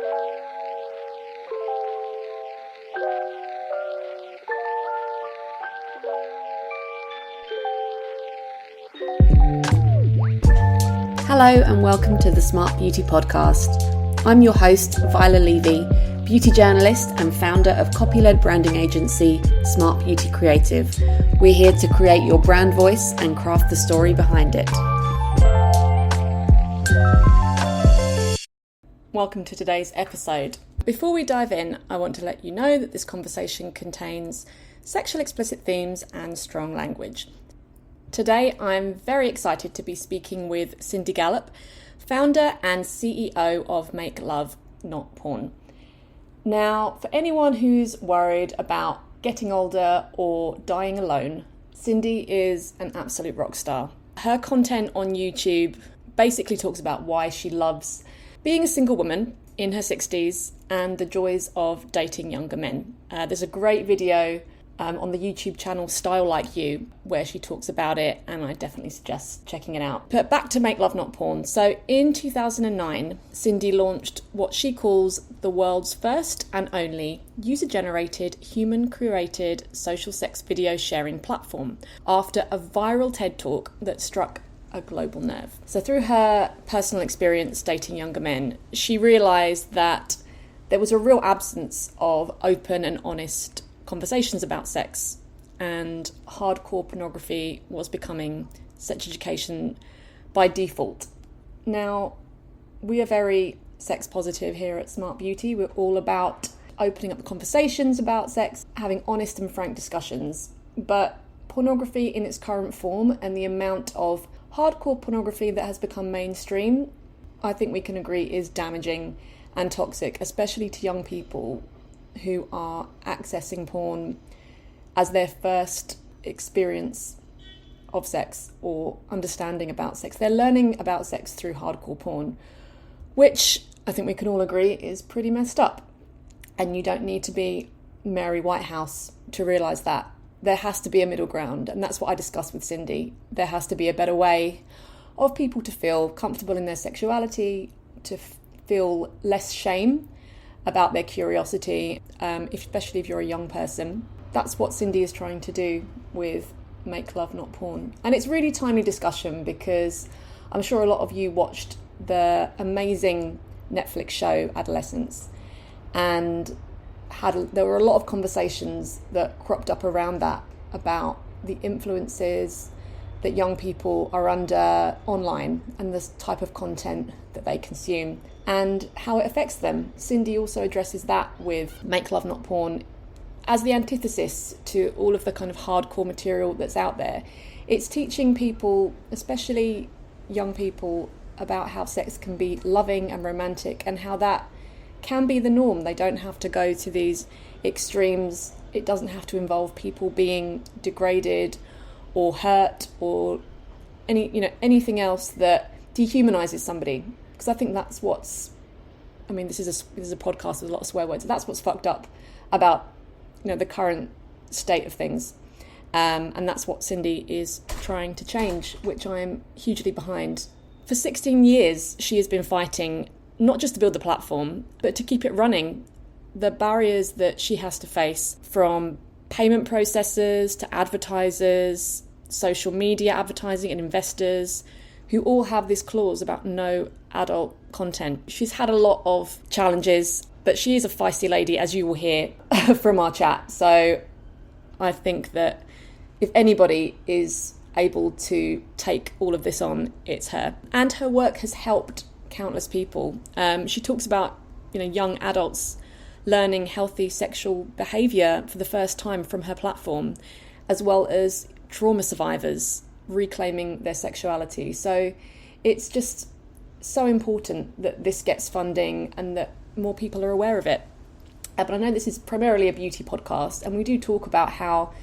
Hello and welcome to the Smart Beauty Podcast. I'm your host, Viola Levy, beauty journalist and founder of copy-led branding agency, Smart Beauty Creative. We're here to create your brand voice and craft the story behind it. Welcome to today's episode. Before we dive in, I want to let you know that this conversation contains sexual explicit themes and strong language. Today, I'm very excited to be speaking with Cindy Gallop, founder and CEO of Make Love, Not Porn. Now, for anyone who's worried about getting older or dying alone, Cindy is an absolute rock star. Her content on YouTube basically talks about why she loves being a single woman in her 60s and the joys of dating younger men. There's a great video on the YouTube channel Style Like You, where she talks about it, and I definitely suggest checking it out. But back to Make Love Not Porn. So in 2009, Cindy launched what she calls the world's first and only user-generated, human-created social sex video sharing platform after a viral TED Talk that struck a global nerve. So through her personal experience dating younger men, she realised that there was a real absence of open and honest conversations about sex, and hardcore pornography was becoming sex education by default. Now, we are very sex positive here at Smart Beauty. We're all about opening up conversations about sex, having honest and frank discussions. But pornography in its current form and the amount of hardcore pornography that has become mainstream, I think we can agree is damaging and toxic, especially to young people who are accessing porn as their first experience of sex or understanding about sex. They're learning about sex through hardcore porn, which I think we can all agree is pretty messed up. And you don't need to be Mary Whitehouse to realise that. There has to be a middle ground, and that's what I discussed with Cindy. There has to be a better way of people to feel comfortable in their sexuality, to feel less shame about their curiosity, especially if you're a young person. That's what Cindy is trying to do with Make Love Not Porn. And it's really timely discussion because I'm sure a lot of you watched the amazing Netflix show Adolescence, and there were a lot of conversations that cropped up around that about the influences that young people are under online and the type of content that they consume and how it affects them. Cindy also addresses that with Make Love Not Porn as the antithesis to all of the kind of hardcore material that's out there. It's teaching people, especially young people, about how sex can be loving and romantic and how that can be the norm. They don't have to go to these extremes. It doesn't have to involve people being degraded or hurt or anything else that dehumanises somebody. Because I think that's this is a podcast with a lot of swear words. That's what's fucked up about the current state of things, and that's what Cindy is trying to change, which I'm hugely behind. For 16 years, she has been fighting not just to build the platform, but to keep it running. The barriers that she has to face, from payment processors to advertisers, social media advertising and investors, who all have this clause about no adult content. She's had a lot of challenges, but she is a feisty lady, as you will hear from our chat. So I think that if anybody is able to take all of this on, it's her. And her work has helped countless people. She talks about young adults learning healthy sexual behaviour for the first time from her platform, as well as trauma survivors reclaiming their sexuality. So it's just so important that this gets funding and that more people are aware of it. But I know this is primarily a beauty podcast, and we do talk about how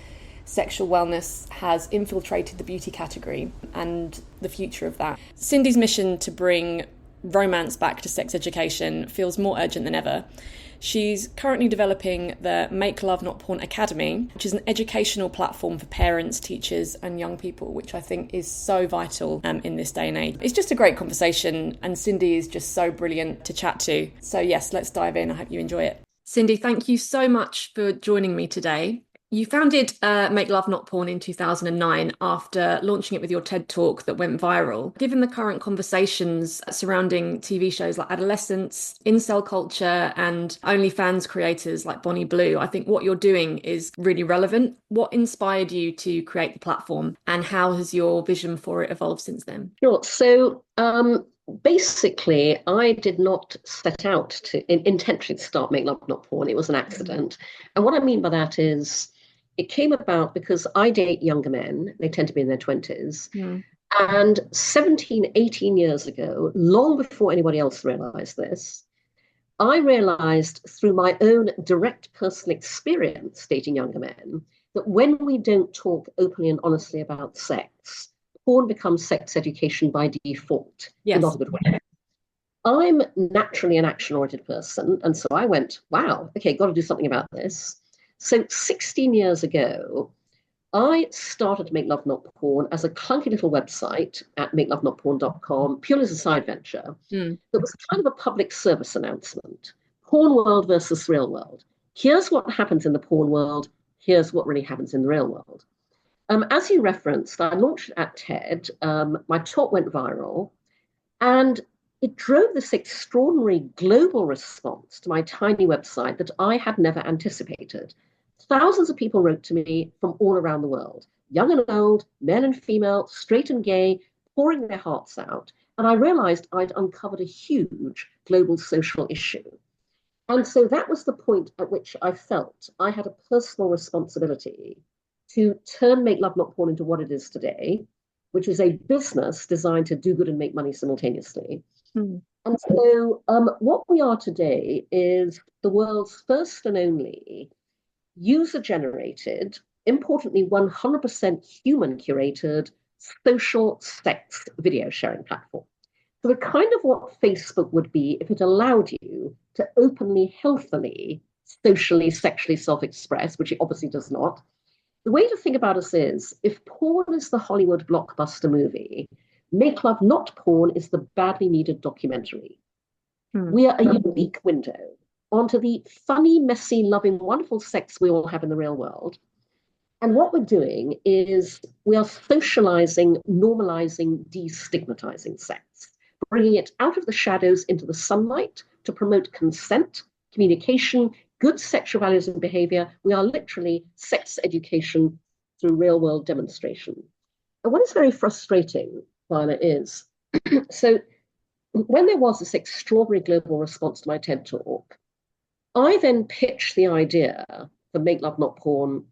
sexual wellness has infiltrated the beauty category and the future of that. Cindy's mission to bring romance back to sex education feels more urgent than ever. She's currently developing the Make Love Not Porn Academy, which is an educational platform for parents, teachers and young people, which I think is so vital in this day and age. It's just a great conversation and Cindy is just so brilliant to chat to. So yes, let's dive in. I hope you enjoy it. Cindy, thank you so much for joining me today. You founded Make Love Not Porn in 2009 after launching it with your TED Talk that went viral. Given the current conversations surrounding TV shows like Adolescence, incel culture, and OnlyFans creators like Bonnie Blue, I think what you're doing is really relevant. What inspired you to create the platform, and how has your vision for it evolved since then? Sure. So basically, I did not set out to intentionally start Make Love Not Porn. It was an accident. And what I mean by that is it came about because I date younger men. They tend to be in their 20s. Mm. And 17, 18 years ago, long before anybody else realized this, I realized through my own direct personal experience dating younger men that when we don't talk openly and honestly about sex, porn becomes sex education by default in not Yes. a good way. I'm naturally an action-oriented person, and so I went, wow, okay, got to do something about this. So 16 years ago, I started to Make Love Not Porn as a clunky little website at makelovenotporn.com, purely as a side venture. Mm. That was kind of a public service announcement. Porn world versus real world. Here's what happens in the porn world. Here's what really happens in the real world. As you referenced, I launched at TED. My talk went viral, and it drove this extraordinary global response to my tiny website that I had never anticipated. Thousands of people wrote to me from all around the world, young and old, men and female, straight and gay, pouring their hearts out. And I realized I'd uncovered a huge global social issue. And so that was the point at which I felt I had a personal responsibility to turn Make Love Not Porn into what it is today, which is a business designed to do good and make money simultaneously. Mm. And so what we are today is the world's first and only user-generated, importantly 100% human-curated social sex video sharing platform. So we're kind of what Facebook would be if it allowed you to openly, healthily, socially, sexually self-express, which it obviously does not. The way to think about us is, if porn is the Hollywood blockbuster movie, Make Love Not Porn is the badly needed documentary. Mm. We are a unique window onto the funny, messy, loving, wonderful sex we all have in the real world. And what we're doing is we are socializing, normalizing, destigmatizing sex, bringing it out of the shadows into the sunlight to promote consent, communication, good sexual values and behavior. We are literally sex education through real world demonstration. And what is very frustrating, Viola, is so when there was this extraordinary global response to my TED talk, I then pitched the idea for Make Love Not Porn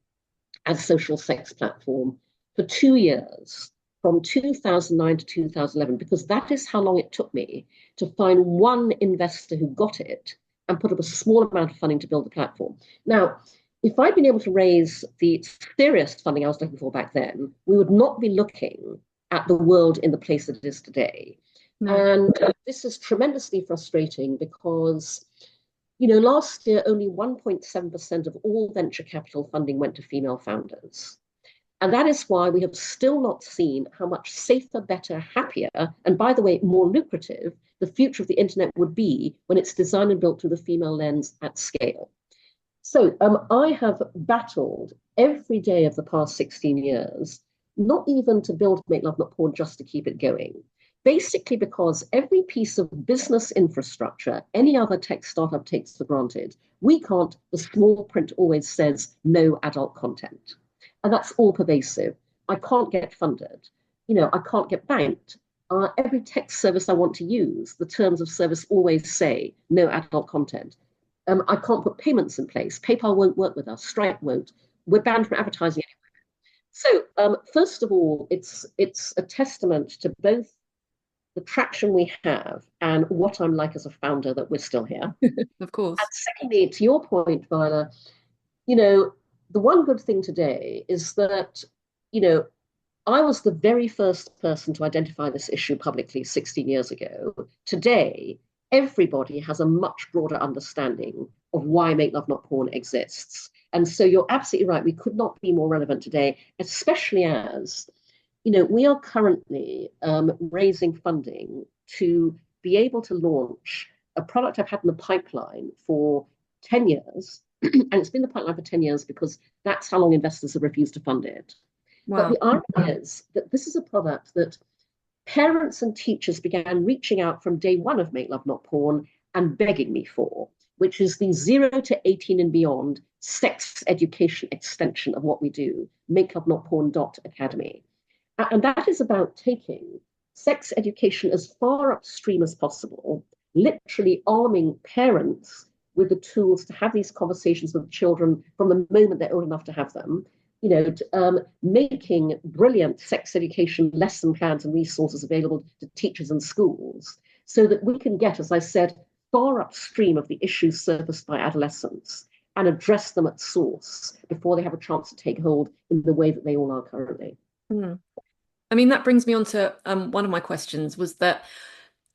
as a social sex platform for 2 years, from 2009 to 2011, because that is how long it took me to find one investor who got it and put up a small amount of funding to build the platform. Now, if I'd been able to raise the serious funding I was looking for back then, we would not be looking at the world in the place that it is today. No. And this is tremendously frustrating because, you know, last year only 1.7% of all venture capital funding went to female founders. And that is why we have still not seen how much safer, better, happier, and by the way, more lucrative the future of the internet would be when it's designed and built through the female lens at scale. So I have battled every day of the past 16 years, not even to build Make Love Not Porn, just to keep it going. Basically because every piece of business infrastructure any other tech startup takes for granted, we can't, the small print always says no adult content. And that's all pervasive. I can't get funded. You know, I can't get banked. Every tech service I want to use, the terms of service always say no adult content. I can't put payments in place. PayPal won't work with us. Stripe won't. We're banned from advertising anywhere. So first of all, it's a testament to both the traction we have and what I'm like as a founder that we're still here. Of course. And secondly, to your point, Viola, you know, the one good thing today is that, you know, I was the very first person to identify this issue publicly 16 years ago. Today, everybody has a much broader understanding of why Make Love Not Porn exists. And so you're absolutely right. We could not be more relevant today, especially as, we are currently raising funding to be able to launch a product I've had in the pipeline for 10 years. And it's been in the pipeline for 10 years because that's how long investors have refused to fund it. But Wow. the irony is that this is a product that parents and teachers began reaching out from day one of Make Love Not Porn and begging me for, which is the 0 to 18 and beyond sex education extension of what we do, makelovenotporn.academy. And that is about taking sex education as far upstream as possible, literally arming parents with the tools to have these conversations with children from the moment they're old enough to have them, making brilliant sex education lesson plans and resources available to teachers and schools so that we can get, as I said, far upstream of the issues surfaced by adolescents and address them at source before they have a chance to take hold in the way that they all are currently. I mean, that brings me on to one of my questions was that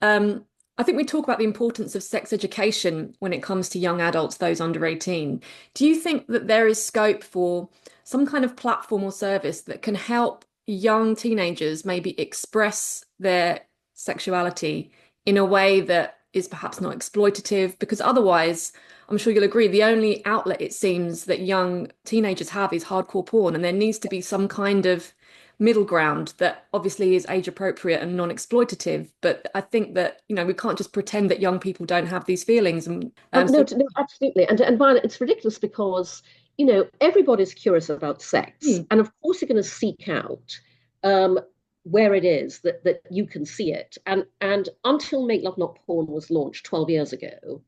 I think we talk about the importance of sex education when it comes to young adults, those under 18. Do you think that there is scope for some kind of platform or service that can help young teenagers maybe express their sexuality in a way that is perhaps not exploitative? Because otherwise, I'm sure you'll agree, the only outlet it seems that young teenagers have is hardcore porn, and there needs to be some kind of middle ground that obviously is age appropriate and non-exploitative. But I think that, we can't just pretend that young people don't have these feelings. And no, absolutely. And Violet, it's ridiculous because, everybody's curious about sex. And of course, you're going to seek out where it is that you can see it. And until Make Love Not Porn was launched 12 years ago,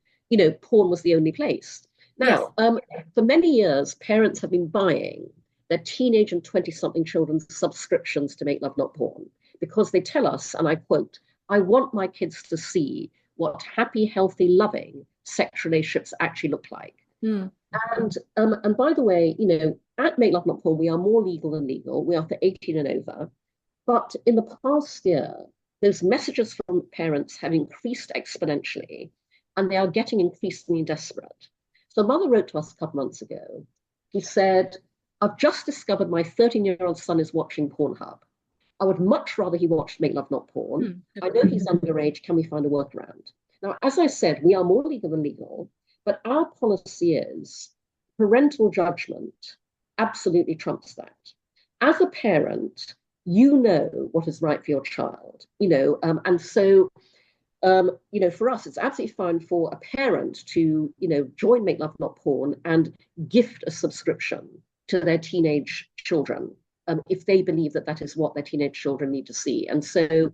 porn was the only place. Now, for many years, parents have been buying their teenage and 20-something children's subscriptions to Make Love Not Porn because they tell us, and I quote, "I want my kids to see what happy, healthy, loving sex relationships actually look like." And by the way, at Make Love Not Porn, we are more legal than legal. We are for 18 and over. But in the past year, those messages from parents have increased exponentially, and they are getting increasingly desperate. So a mother wrote to us a couple months ago. He said, "I've just discovered my 13-year-old son is watching Pornhub. I would much rather he watched Make Love Not Porn. I know he's underage. Can we find a workaround?" Now, as I said, we are more legal than legal, but our policy is parental judgment absolutely trumps that. As a parent, you know what is right for your child, and so for us, it's absolutely fine for a parent to, join Make Love Not Porn and gift a subscription to their teenage children if they believe that that is what their teenage children need to see. And so,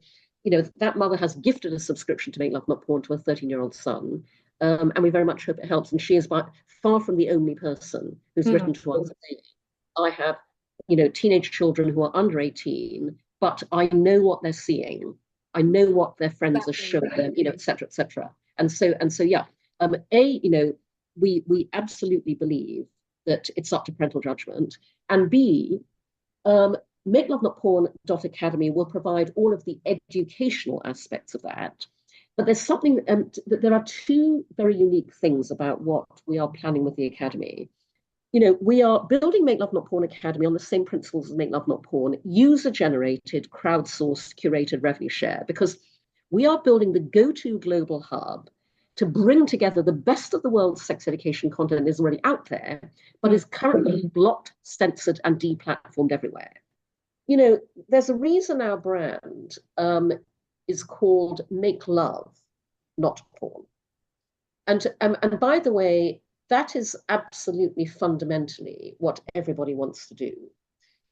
that mother has gifted a subscription to Make Love Not Porn to a 13-year-old son. And we very much hope it helps. And she is by far from the only person who's written to us saying, "I have, teenage children who are under 18, but I know what they're seeing. I know what their friends are showing them, et cetera, et cetera." And so, yeah. We absolutely believe that it's up to parental judgment. And B, Make Love Not Porn.academy will provide all of the educational aspects of that. But there's something, there are two very unique things about what we are planning with the Academy. We are building Make Love Not Porn Academy on the same principles as Make Love Not Porn, user-generated, crowdsourced, curated revenue share, because we are building the go-to global hub to bring together the best of the world's sex education content that is already out there, but is currently blocked, censored, and deplatformed everywhere. There's a reason our brand is called Make Love Not Porn. And by the way, that is absolutely fundamentally what everybody wants to do.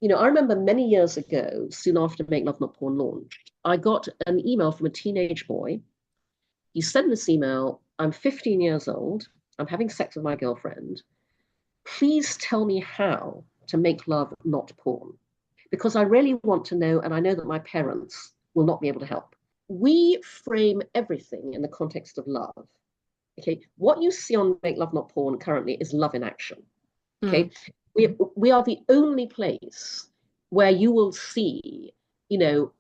I remember many years ago, soon after Make Love Not Porn launched, I got an email from a teenage boy. He said in this email, "I'm 15 years old. I'm having sex with my girlfriend. Please tell me how to make love not porn, because I really want to know, and I know that my parents will not be able to help." We frame everything in the context of love. Okay, what you see on Make Love Not Porn currently is love in action. Okay, we are the only place where you will see, you know,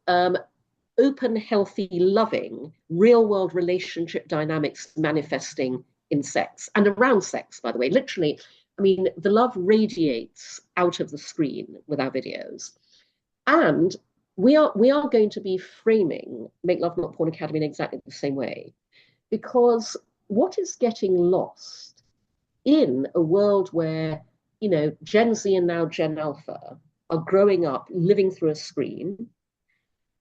open, healthy, loving, real world relationship dynamics manifesting in sex and around sex, by the way. Literally, I mean, the love radiates out of the screen with our videos. And we are going to be framing Make Love Not Porn Academy in exactly the same way. Because what is getting lost in a world where, Gen Z and now Gen Alpha are growing up, living through a screen,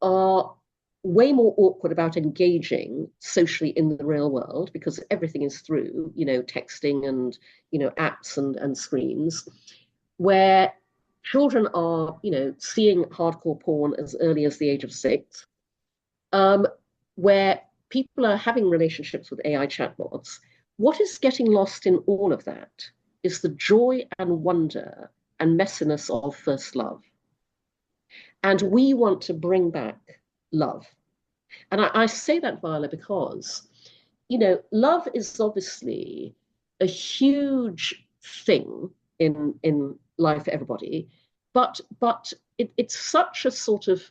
are way more awkward about engaging socially in the real world because everything is through, texting and, apps and screens, where children are, seeing hardcore porn as early as the age of 6, where people are having relationships with AI chatbots. What is getting lost in all of that is the joy and wonder and messiness of first love. And we want to bring back love. And I say that, Viola, because, love is obviously a huge thing in life for everybody, but it's such a sort of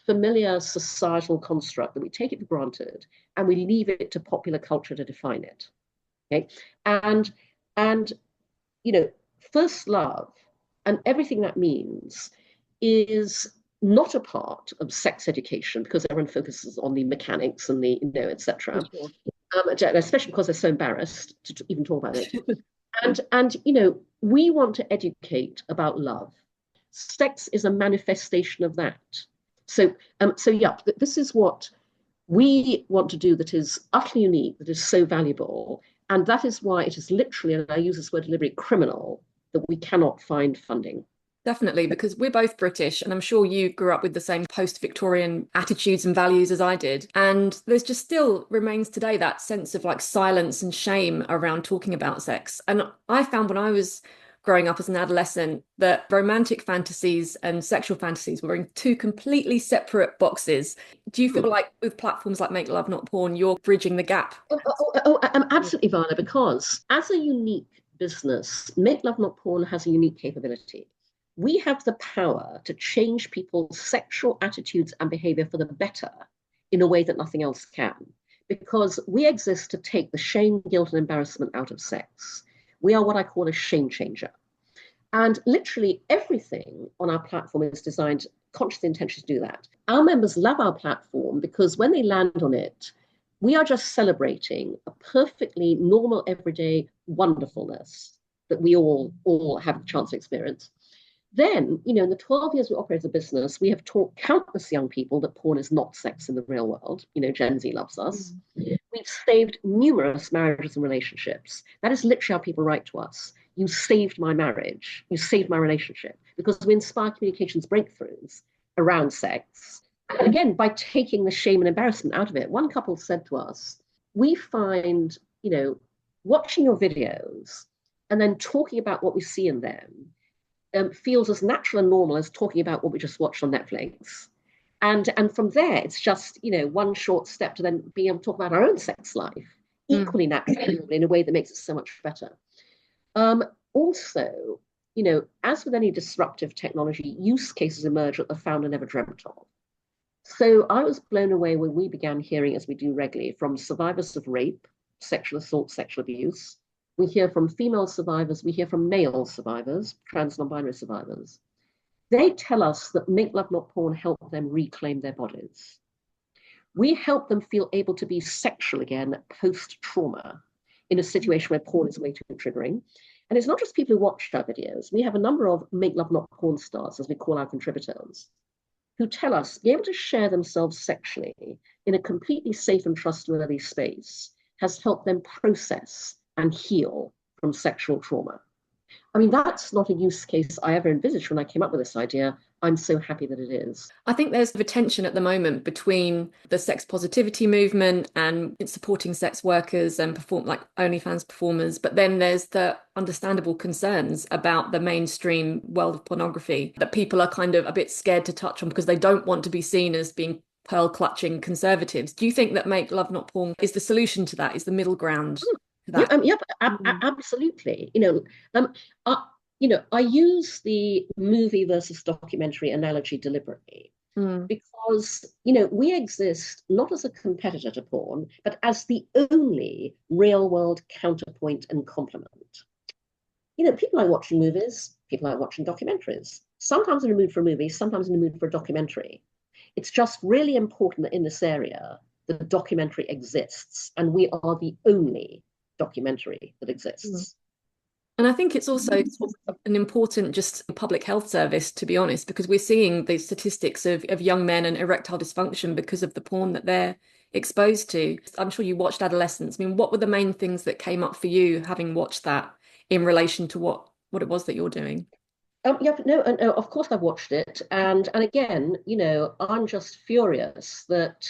familiar societal construct that we take it for granted and we leave it to popular culture to define it. Okay. And first love and everything that means is not a part of sex education because everyone focuses on the mechanics and the, etc. Sure. Especially because they're so embarrassed to even talk about it. and we want to educate about love. Sex is a manifestation of that. So yeah, this is what we want to do that is utterly unique, that is so valuable, and that is why it is literally, and I use this word deliberately, criminal that we cannot find funding. Definitely, because we're both British, and I'm sure you grew up with the same post-Victorian attitudes and values as I did. And there's just still remains today that sense of like silence and shame around talking about sex. And I found when I was growing up as an adolescent that romantic fantasies and sexual fantasies were in two completely separate boxes. Do you feel like with platforms like Make Love Not Porn, you're bridging the gap? Absolutely, Vana, because as a unique business, Make Love Not Porn has a unique capability. We have the power to change people's sexual attitudes and behavior for the better in a way that nothing else can, because we exist to take the shame, guilt, and embarrassment out of sex. We are what I call a shame changer. And literally everything on our platform is designed, consciously intentionally to do that. Our members love our platform because when they land on it, we are just celebrating a perfectly normal, everyday wonderfulness that we all have the chance to experience. Then, in the 12 years we operate as a business, we have taught countless young people that porn is not sex in the real world. Gen Z loves us. We've saved numerous marriages and relationships. That is literally how people write to us. You saved my marriage. You saved my relationship. Because we inspire communications breakthroughs around sex. And again, by taking the shame and embarrassment out of it. One couple said to us, we find, watching your videos and then talking about what we see in them feels as natural and normal as talking about what we just watched on Netflix. And from there, it's just, one short step to then being able to talk about our own sex life equally naturally in a way that makes it so much better. Also, as with any disruptive technology, use cases emerge that the founder never dreamt of. So I was blown away when we began hearing, as we do regularly, from survivors of rape, sexual assault, sexual abuse. We hear from female survivors, we hear from male survivors, trans non-binary survivors. They tell us that Make Love Not Porn helped them reclaim their bodies. We help them feel able to be sexual again post-trauma in a situation where porn is way too triggering. And it's not just people who watched our videos. We have a number of Make Love Not Porn stars, as we call our contributors, who tell us being able to share themselves sexually in a completely safe and trustworthy space has helped them process and heal from sexual trauma. I mean, that's not a use case I ever envisaged when I came up with this idea. I'm so happy that it is. I think there's a tension at the moment between the sex positivity movement and supporting sex workers and like OnlyFans performers, but then there's the understandable concerns about the mainstream world of pornography that people are kind of a bit scared to touch on because they don't want to be seen as being pearl clutching conservatives. Do you think that Make Love Not Porn is the solution to that, is the middle ground? Absolutely. I use the movie versus documentary analogy deliberately Mm. because, we exist not as a competitor to porn, but as the only real world counterpoint and complement. People like watching movies, people like watching documentaries. Sometimes in a mood for a movie, sometimes in a mood for a documentary. It's just really important that in this area, the documentary exists, and we are the only documentary that Mm. exists. And I think it's also sort of an important just public health service, to be honest, because we're seeing the statistics of young men and erectile dysfunction because of the porn that they're exposed to. I'm sure you watched Adolescence. I mean, what were the main things that came up for you having watched that in relation to what it was that you're doing? Yeah, no, of course I've watched it, and again, I'm just furious that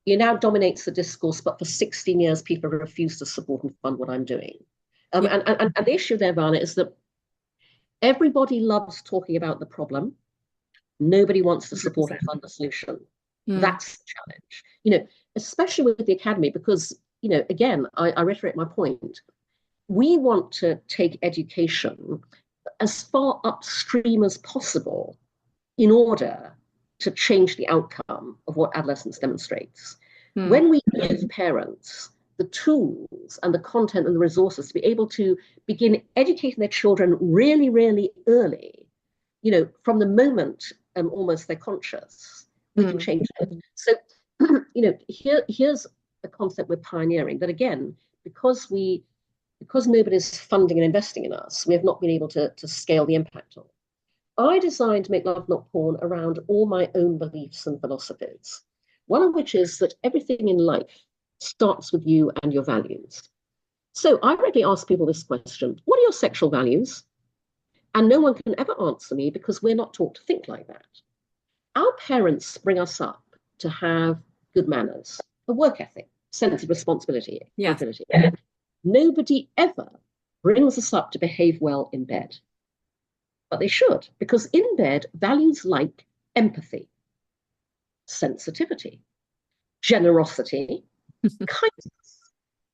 it now dominates the discourse, but for 16 years people refuse to support and fund what I'm doing. Yeah, And the issue there, Varna, is that everybody loves talking about the problem. Nobody wants to support and 100%. fund the solution. Mm. That's the challenge, especially with the academy, because, again, I reiterate my point. We want to take education as far upstream as possible in order to change the outcome of what adolescence demonstrates. Mm. When we give parents the tools and the content and the resources to be able to begin educating their children really, really early, from the moment almost they're conscious, we can Mm. change it. So, here's a concept we're pioneering that again, because nobody's funding and investing in us, we have not been able to scale the impact of. I designed Make Love Not Porn around all my own beliefs and philosophies, one of which is that everything in life starts with you and your values. So I regularly ask people this question: what are your sexual values? And no one can ever answer me because we're not taught to think like that. Our parents bring us up to have good manners, a work ethic, sense of responsibility, Yes. accountability. Nobody ever brings us up to behave well in bed. But they should, because in bed, values like empathy, sensitivity, generosity, kindness,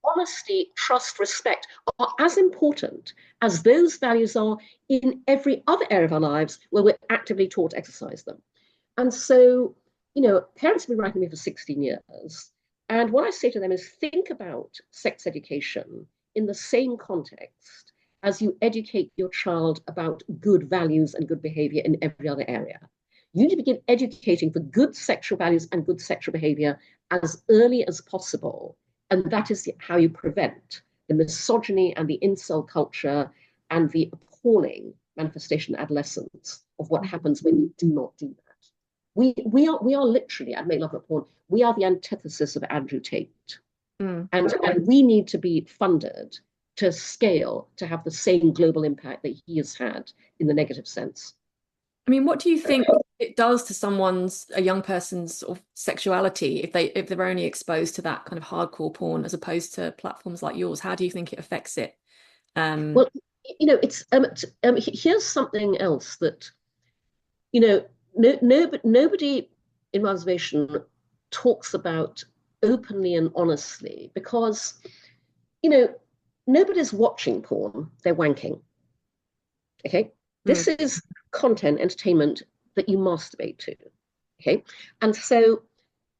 honesty, trust, respect are as important as those values are in every other area of our lives where we're actively taught to exercise them. And so, parents have been writing to me for 16 years. And what I say to them is think about sex education in the same context as you educate your child about good values and good behavior in every other area. You need to begin educating for good sexual values and good sexual behavior as early as possible. And that is how you prevent the misogyny and the incel culture and the appalling manifestation in adolescence of what happens when you do not do that. We are literally at Make Love Not Porn. We are the antithesis of Andrew Tate, Mm. and we need to be funded to scale to have the same global impact that he has had in the negative sense. I mean, what do you think it does to a young person's sort of sexuality if they're only exposed to that kind of hardcore porn as opposed to platforms like yours? How do you think it affects it? Um, Well, it's here's something else that nobody in my observation talks about openly and honestly because you know nobody's watching porn; they're wanking. Okay, mm, this is content, entertainment that you masturbate to. Okay, and so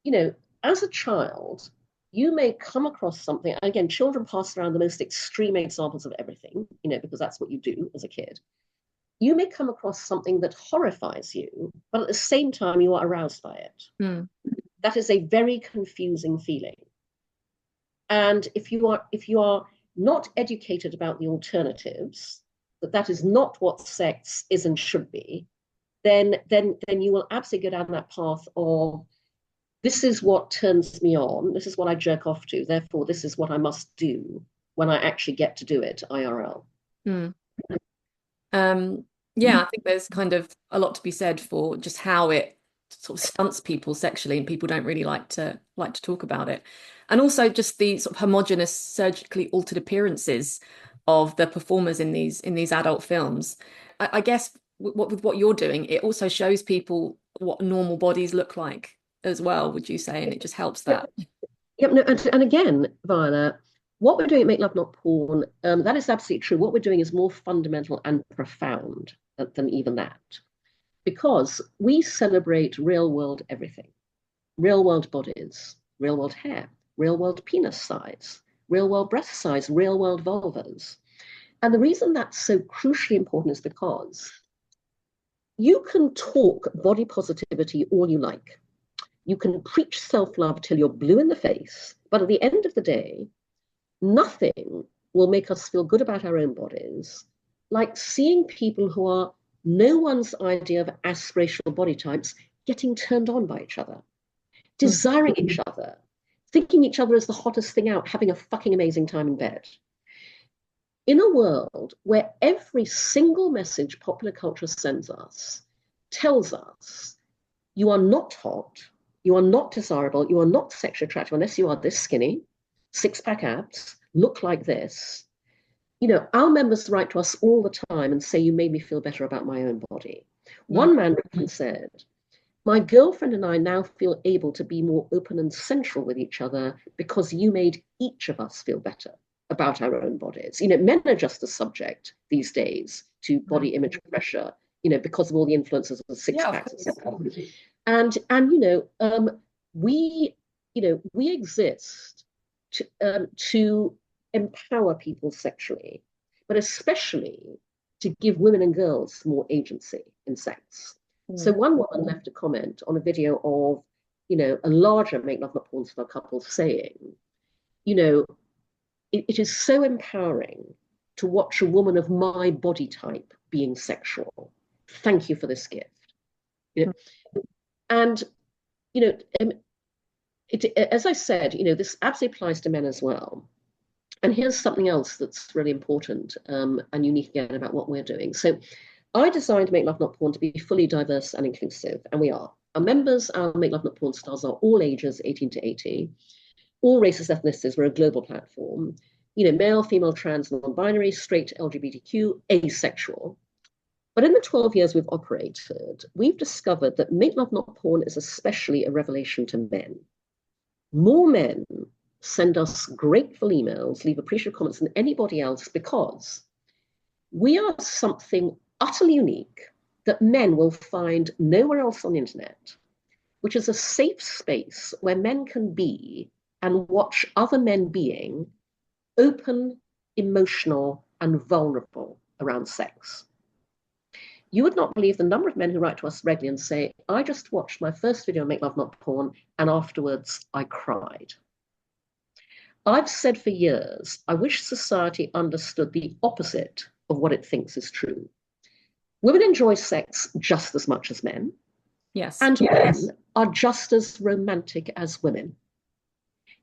you know, as a child, you may come across something. Again, children pass around the most extreme examples of everything, because that's what you do as a kid. You may come across something that horrifies you, but at the same time, you are aroused by it. mm, That is a very confusing feeling. And if you are not educated about the alternatives, that is not what sex is and should be, then you will absolutely go down that path of this is what turns me on, this is what I jerk off to, therefore this is what I must do when I actually get to do it IRL. mm. Um, yeah, I think there's kind of a lot to be said for just how it sort of stunts people sexually, and people don't really like to talk about it. And also just the sort of homogenous, surgically altered appearances of the performers in these adult films. I guess with what you're doing, it also shows people what normal bodies look like as well, would you say? And it just helps Yep, that. yep, no, and again, Viola, What we're doing at Make Love Not Porn, that is absolutely true. What we're doing is more fundamental and profound than even that, because we celebrate real world everything, real world bodies, real world hair, real world penis size, real world breast size, real world vulvas. And the reason that's so crucially important is because you can talk body positivity all you like. You can preach self-love till you're blue in the face, but at the end of the day, nothing will make us feel good about our own bodies like seeing people who are no one's idea of aspirational body types getting turned on by each other, desiring each other, thinking each other is the hottest thing out, having a fucking amazing time in bed. In a world where every single message popular culture sends us tells us you are not hot, you are not desirable, you are not sexually attractive unless you are this skinny, six-pack abs, look like this. You know, our members write to us all the time and say, you made me feel better about my own body. One man said, my girlfriend and I now feel able to be more open and central with each other because you made each of us feel better about our own bodies. You know, men are just a subject these days to body image pressure, you know, because of all the influences of the six packs, etc. And we exist to empower people sexually, but especially to give women and girls more agency in sex. So one woman left a comment on a video of, you know, a larger Make Love Not Porn style couple saying, you know, it is so empowering to watch a woman of my body type being sexual. Thank you for this gift. You know? And, you know, as I said, you know, this absolutely applies to men as well. And here's something else that's really important and unique again about what we're doing. So I designed Make Love Not Porn to be fully diverse and inclusive, and we are. Our members, our Make Love Not Porn stars are all ages 18 to 80, all races, ethnicities. We're a global platform. You know, male, female, trans, non-binary, straight, LGBTQ, asexual. But in the 12 years we've operated, we've discovered that Make Love Not Porn is especially a revelation to men. More men send us grateful emails, leave appreciative comments than anybody else because we are something utterly unique that men will find nowhere else on the internet, which is a safe space where men can be and watch other men being open, emotional, and vulnerable around sex. You would not believe the number of men who write to us regularly and say, I just watched my first video on Make Love Not Porn, and afterwards I cried. I've said for years, I wish society understood the opposite of what it thinks is true. Women enjoy sex just as much as men. Yes. And men are just as romantic as women.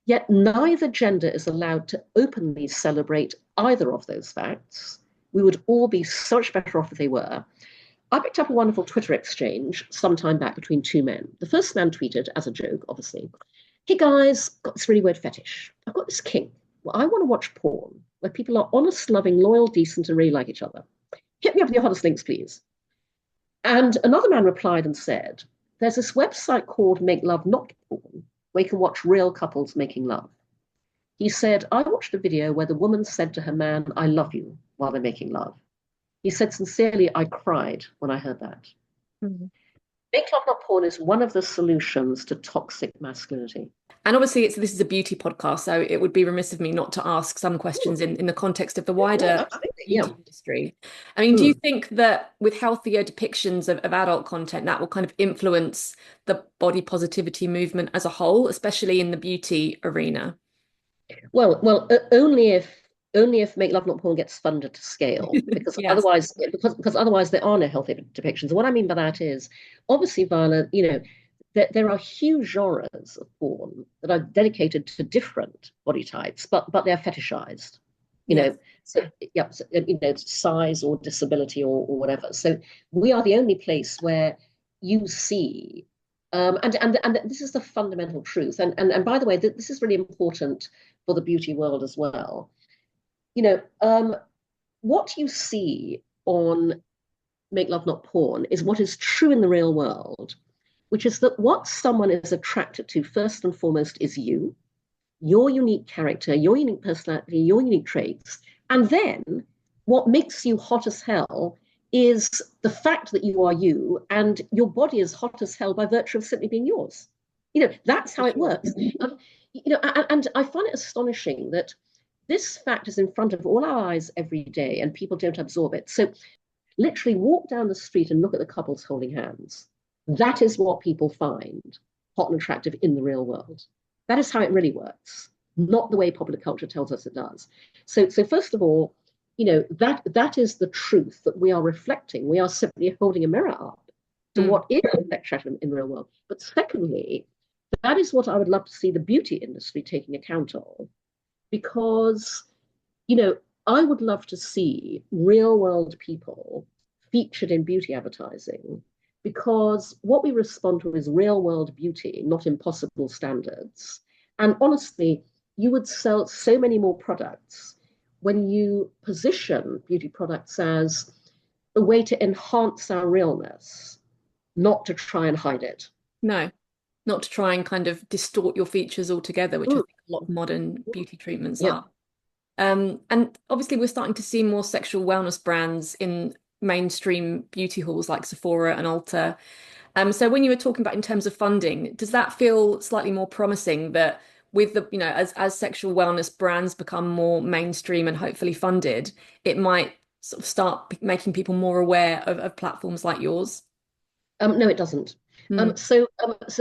Yet neither gender is allowed to openly celebrate either of those facts. We would all be so much better off if they were. I picked up a wonderful Twitter exchange sometime back between two men. The first man tweeted, as a joke, obviously, hey guys, got this really weird fetish. I've got this kink. Well, I want to watch porn where people are honest, loving, loyal, decent, and really like each other. Hit me up with your hottest links, please. And another man replied and said, there's this website called Make Love Not Porn, where you can watch real couples making love. He said, I watched a video where the woman said to her man, I love you, while they're making love. He said, sincerely, I cried when I heard that. Make Love Not Porn is one of the solutions to toxic masculinity. And obviously, this is a beauty podcast, so it would be remiss of me not to ask some questions in the context of the wider beauty industry. I mean, do you think that with healthier depictions of adult content, that will kind of influence the body positivity movement as a whole, especially in the beauty arena? Well, only if Make Love Not Porn gets funded to scale, because otherwise, because otherwise there are no healthy depictions. What I mean by that is, obviously, Viola, you know, there are huge genres of porn that are dedicated to different body types, but they're fetishized. You know, so you know, size or disability or whatever. So we are the only place where you see. And this is the fundamental truth. And by the way, this is really important for the beauty world as well. You know, what you see on Make Love Not Porn is what is true in the real world, which is that what someone is attracted to first and foremost is you. your unique character, your unique personality, your unique traits. And then what makes you hot as hell is the fact that you are you, and your body is hot as hell by virtue of simply being yours. That's how it works. And I find it astonishing that this fact is in front of all our eyes every day and people don't absorb it. So literally walk down the street and look at the couples holding hands. That is what people find hot and attractive in the real world. That is how it really works, not the way popular culture tells us it does. So first of all, that is the truth that we are reflecting. We are simply holding a mirror up to what is attractive in the real world. But secondly, that is what I would love to see the beauty industry taking account of, because, I would love to see real world people featured in beauty advertising, because what we respond to is real world beauty, not impossible standards. And honestly, you would sell so many more products when you position beauty products as a way to enhance our realness, not to try and hide it. No, not to try and kind of distort your features altogether, which I think a lot of modern beauty treatments are. And obviously we're starting to see more sexual wellness brands in mainstream beauty halls like Sephora and Ulta. So when you were talking about in terms of funding, does that feel slightly more promising that with the, as sexual wellness brands become more mainstream and hopefully funded, it might sort of start making people more aware of platforms like yours? No, it doesn't. So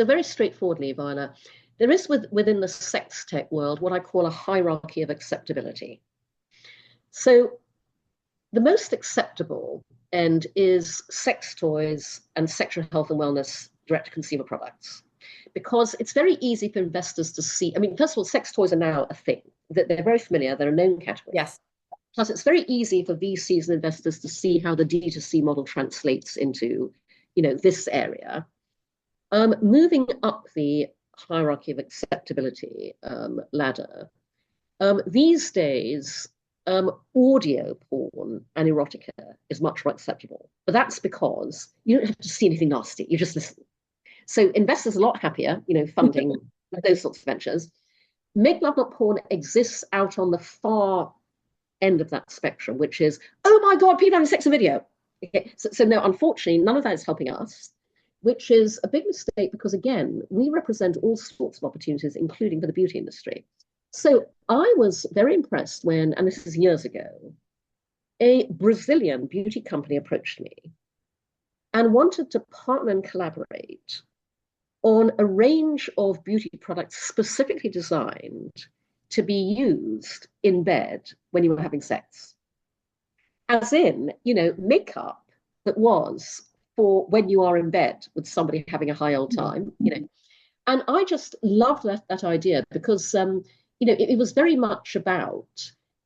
very straightforwardly, Viola, there is within the sex tech world what I call a hierarchy of acceptability. So the most acceptable end is sex toys and sexual health and wellness direct-to-consumer products, because it's very easy for investors to see. I mean, first of all, sex toys are now a thing. They're very familiar. They're a known category. Yes. Plus, it's very easy for VCs and investors to see how the D2C model translates into, this area. Moving up the hierarchy of acceptability ladder, these days, audio porn and erotica is much more acceptable. But that's because you don't have to see anything nasty. You just listen. So investors are a lot happier, funding those sorts of ventures. Make Love Not Porn exists out on the far end of that spectrum, which is, oh my God, people having sex in video. Okay. So no, unfortunately, none of that is helping us, which is a big mistake, because again, we represent all sorts of opportunities, including for the beauty industry. So I was very impressed when, and this is years ago, a Brazilian beauty company approached me and wanted to partner and collaborate on a range of beauty products specifically designed to be used in bed when you were having sex. As in, makeup that was for when you are in bed with somebody having a high old time, And I just loved that idea, because, it was very much about,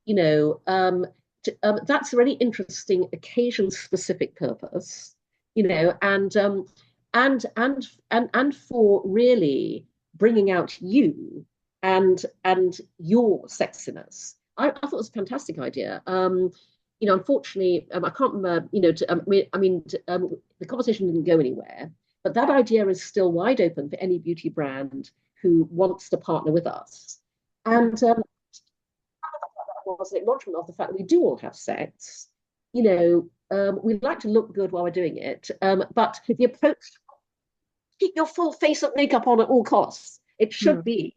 that's a really interesting occasion-specific purpose, and for really bringing out you and your sexiness. I thought it was a fantastic idea. Unfortunately, I can't remember. The conversation didn't go anywhere, but that idea is still wide open for any beauty brand who wants to partner with us. And was an acknowledgement of the fact that we do all have sex. We'd like to look good while we're doing it, but the approach, keep your full face of makeup on at all costs. It should be,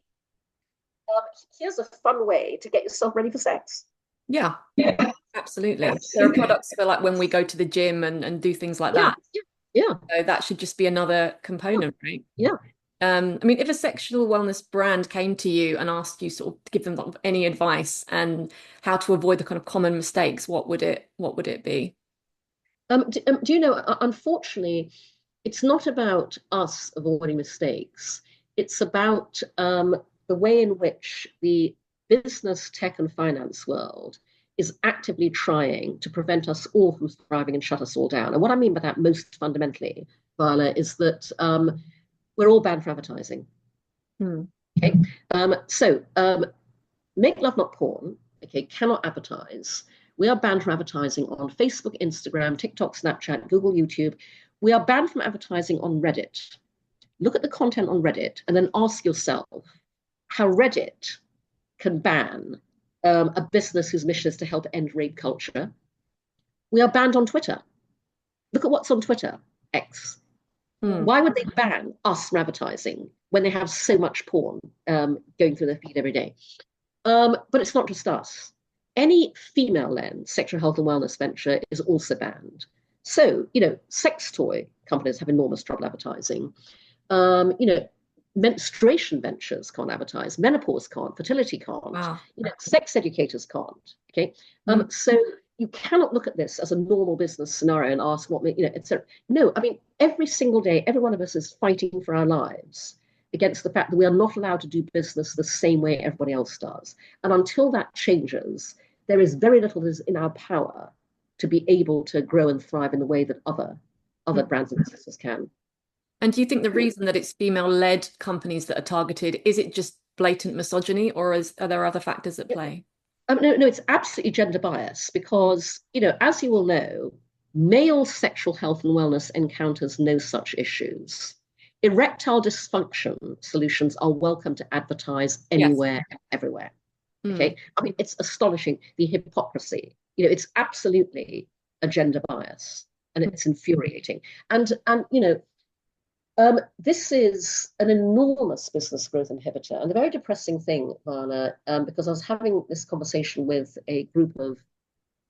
here's a fun way to get yourself ready for sex. Yeah, absolutely. There are products for like when we go to the gym and do things like that. Yeah. So that should just be another component, right? Yeah. I mean, if a sexual wellness brand came to you and asked you sort of to give them any advice and how to avoid the kind of common mistakes, what would it be? Do you know, unfortunately, it's not about us avoiding mistakes. It's about the way in which the business, tech, and finance world is actively trying to prevent us all from thriving and shut us all down. And what I mean by that most fundamentally, Viola, is that we're all banned for advertising. Okay. Make Love Not Porn, cannot advertise. We are banned from advertising on Facebook, Instagram, TikTok, Snapchat, Google, YouTube. We are banned from advertising on Reddit. Look at the content on Reddit and then ask yourself how Reddit can ban a business whose mission is to help end rape culture, we are banned on Twitter. Look at what's on Twitter, X. Why would they ban us from advertising when they have so much porn going through their feed every day? But it's not just us. Any female-led sexual health and wellness venture is also banned. So, sex toy companies have enormous trouble advertising. Menstruation ventures can't advertise. Menopause can't. Fertility can't. Wow. Sex educators can't. Okay. So you cannot look at this as a normal business scenario and ask what, etc. No, I mean, every single day, every one of us is fighting for our lives against the fact that we are not allowed to do business the same way everybody else does. And until that changes, there is very little that is in our power to be able to grow and thrive in the way that other brands and businesses can. And do you think the reason that it's female-led companies that are targeted, is it just blatant misogyny, or are there other factors at play? No, it's absolutely gender bias because, as you will know, male sexual health and wellness encounters no such issues. Erectile dysfunction solutions are welcome to advertise anywhere, everywhere. Okay, I mean, it's astonishing, the hypocrisy. It's absolutely a gender bias, and it's infuriating. And this is an enormous business growth inhibitor. And the very depressing thing, Varna, because I was having this conversation with a group of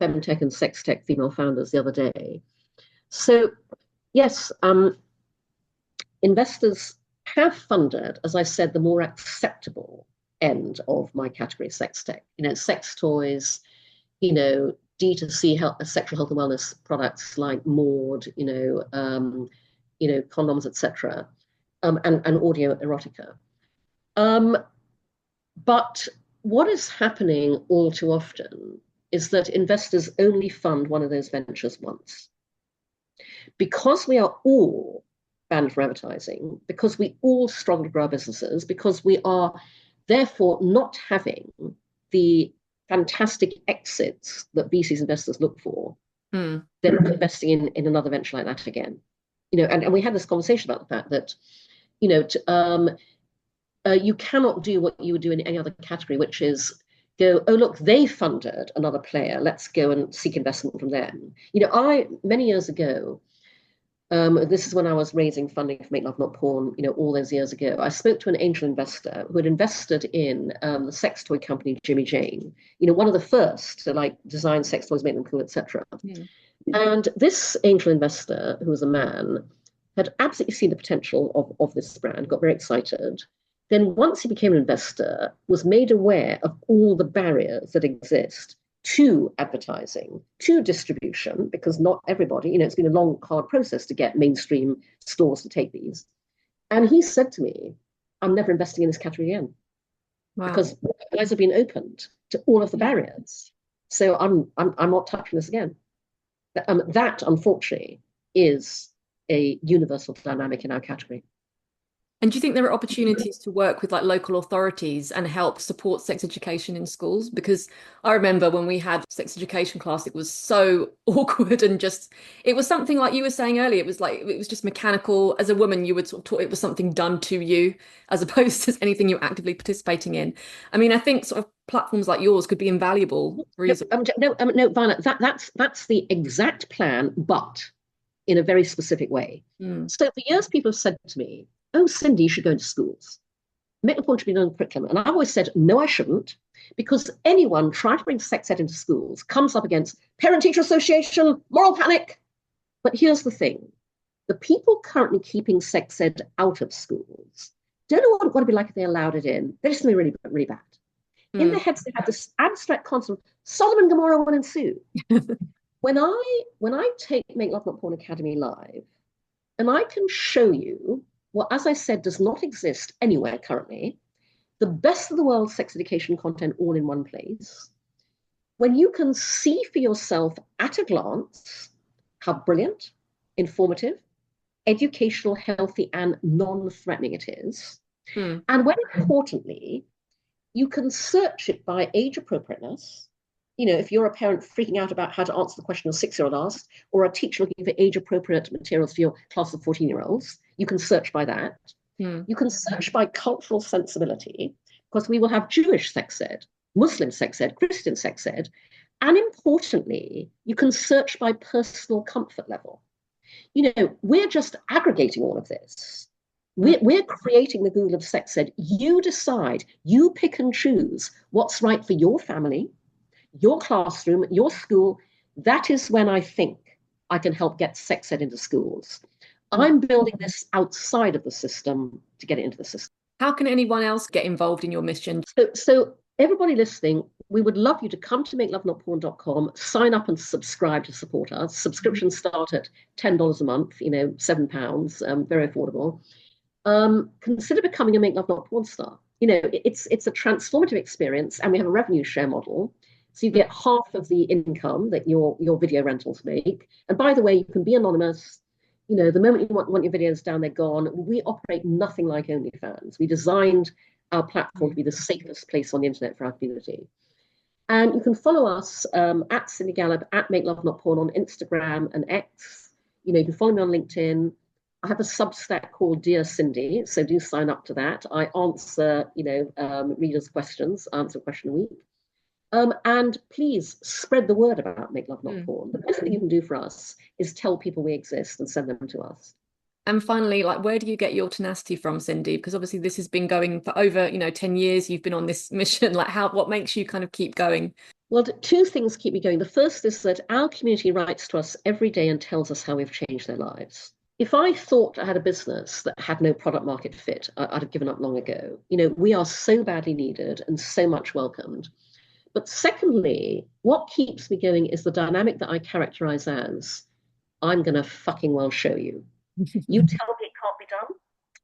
femtech and sex tech female founders the other day. So, yes, investors have funded, as I said, the more acceptable end of my category, sex tech. Sex toys, D2C sexual health and wellness products like Maud, condoms, etc., and audio erotica. But what is happening all too often is that investors only fund one of those ventures once. Because we are all banned from advertising, because we all struggle to grow our businesses, because we are therefore not having the fantastic exits that VC's investors look for, they're not investing in another venture like that again. And we had this conversation about the fact that, you cannot do what you would do in any other category, which is go, oh, look, they funded another player. Let's go and seek investment from them. Many years ago, this is when I was raising funding for Make Love Not Porn, all those years ago, I spoke to an angel investor who had invested in the sex toy company Jimmy Jane, one of the first to design sex toys, make them cool, etc. And this angel investor, who was a man, had absolutely seen the potential of this brand, got very excited. Then once he became an investor, was made aware of all the barriers that exist to advertising, to distribution, because not everybody, it's been a long, hard process to get mainstream stores to take these. And he said to me, I'm never investing in this category again. Wow. Because my eyes have been opened to all of the barriers. So I'm not touching this again. That, unfortunately, is a universal dynamic in our category. And do you think there are opportunities to work with local authorities and help support sex education in schools? Because I remember when we had sex education class, it was so awkward and it was something like you were saying earlier. It was just mechanical. As a woman, you would sort of talk, it was something done to you as opposed to anything you're actively participating in. I mean, I think sort of platforms like yours could be invaluable. No, Violet, that's the exact plan, but in a very specific way. So for years, people have said to me, oh, Cindy, you should go into schools. Make the point to be done in curriculum. And I've always said, no, I shouldn't, because anyone trying to bring sex ed into schools comes up against parent-teacher association, moral panic. But here's the thing. The people currently keeping sex ed out of schools don't know what it would be like if they allowed it in. They're just going to be really, really bad. In their heads, they have this abstract concept of Sodom and Gomorrah will ensue. When I take Make Love Not Porn Academy live, and I can show you what, as I said, does not exist anywhere currently, the best of the world's sex education content all in one place, when you can see for yourself at a glance how brilliant, informative, educational, healthy, and non-threatening it is, and when importantly, you can search it by age appropriateness. If you're a parent freaking out about how to answer the question a 6-year-old asked, or a teacher looking for age-appropriate materials for your class of 14-year-olds, you can search by that. You can search by cultural sensibility, because we will have Jewish sex ed, Muslim sex ed, Christian sex ed, and importantly, you can search by personal comfort level. We're just aggregating all of this. We're creating the Google of sex ed. You decide, you pick and choose what's right for your family, your classroom, your school. That is when I think I can help get sex ed into schools. I'm building this outside of the system to get it into the system. How can anyone else get involved in your mission? So everybody listening, we would love you to come to makelovenotporn.com, sign up and subscribe to support us. Subscriptions start at $10 a month, £7, very affordable. Consider becoming a Make Love Not Porn star. It's a transformative experience, and we have a revenue share model. So you get half of the income that your video rentals make. And by the way, you can be anonymous. The moment you want your videos down, they're gone. We operate nothing like OnlyFans. We designed our platform to be the safest place on the internet for our community. And you can follow us at Cindy Gallop, at Make Love Not Porn on Instagram and X. You can follow me on LinkedIn. I have a Substack called Dear Cindy, so do sign up to that. I answer, readers' questions, answer a question a week. And please spread the word about Make Love Not Porn. The best thing you can do for us is tell people we exist and send them to us. And finally, where do you get your tenacity from, Cindy? Because obviously this has been going for over, 10 years. You've been on this mission. What makes you kind of keep going? Well, two things keep me going. The first is that our community writes to us every day and tells us how we've changed their lives. If I thought I had a business that had no product market fit, I'd have given up long ago. We are so badly needed and so much welcomed. But secondly, what keeps me going is the dynamic that I characterize as, I'm going to fucking well show you. You tell me it can't be done,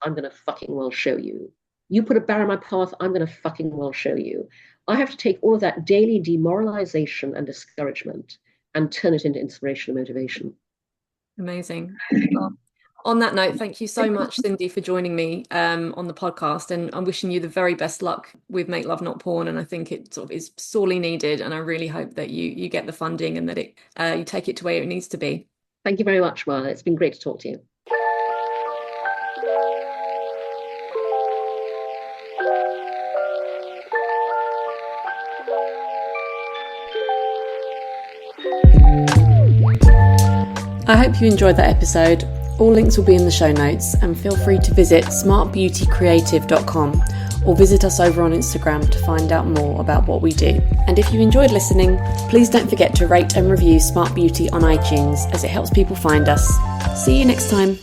I'm going to fucking well show you. You put a barrier in my path, I'm going to fucking well show you. I have to take all of that daily demoralization and discouragement and turn it into inspiration and motivation. Amazing. Well, on that note, thank you so much, Cindy, for joining me on the podcast. And I'm wishing you the very best luck with Make Love Not Porn. And I think it sort of is sorely needed. And I really hope that you get the funding and that you take it to where it needs to be. Thank you very much, Marla. It's been great to talk to you. I hope you enjoyed that episode. All links will be in the show notes, and feel free to visit smartbeautycreative.com or visit us over on Instagram to find out more about what we do. And if you enjoyed listening, please don't forget to rate and review Smart Beauty on iTunes, as it helps people find us. See you next time.